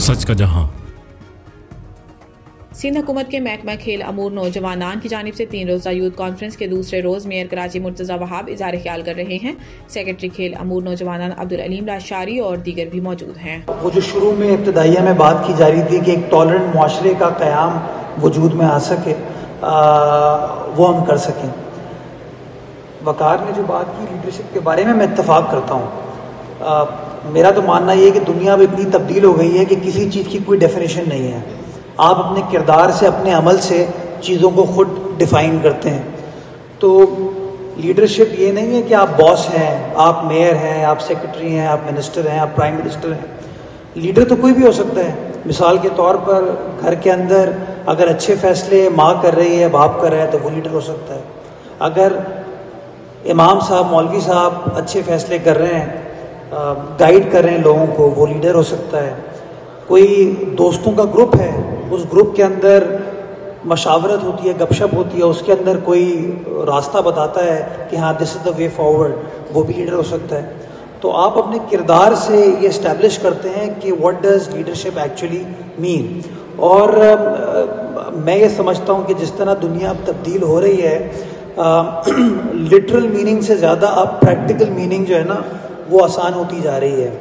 सच का जहां। सिंध हुकूमत के महकमा खेल अमूर नौजवानान की जानिब से 3 रोज़ा यूथ कॉन्फ्रेंस के दूसरे रोज़ मेयर कराची मुर्तज़ा वहाब इज़हार ख्याल कर रहे हैं। सेक्रेटरी खेल अमूर नौजवानान अब्दुल अलीम राशारी और दीगर भी मौजूद हैं। वो जो शुरू में इब्तदाइया में बात की जा रही थी कि एक टॉलरेंट मुआशरे का क़याम वजूद में आ सके, वो हम कर सकें। वकार ने जो बात की लीडरशिप के बारे में, मैं इत्तफाक करता हूँ। मेरा तो मानना ये है कि दुनिया अब इतनी तब्दील हो गई है कि किसी चीज़ की कोई डेफिनेशन नहीं है। आप अपने किरदार से, अपने अमल से चीज़ों को खुद डिफ़ाइन करते हैं। तो लीडरशिप ये नहीं है कि आप बॉस हैं, आप मेयर हैं, आप सेक्रेटरी हैं, आप मिनिस्टर हैं, आप प्राइम मिनिस्टर हैं। लीडर तो कोई भी हो सकता है। मिसाल के तौर पर घर के अंदर अगर अच्छे फैसले माँ कर रही है, बाप कर रहा है, तो वो लीडर हो सकता है। अगर इमाम साहब, मौलवी साहब अच्छे फैसले कर रहे हैं, गाइड कर रहे हैं लोगों को, वो लीडर हो सकता है। कोई दोस्तों का ग्रुप है, उस ग्रुप के अंदर मशावरत होती है, गपशप होती है, उसके अंदर कोई रास्ता बताता है कि हाँ this is the way forward, वो भी लीडर हो सकता है। तो आप अपने किरदार से ये इस्टेब्लिश करते हैं कि what does leadership actually mean. और मैं ये समझता हूँ कि जिस तरह दुनिया अब तब्दील हो रही है, लिटरल मीनिंग से ज़्यादा अब प्रैक्टिकल मीनिंग जो है ना, वो आसान होती जा रही है।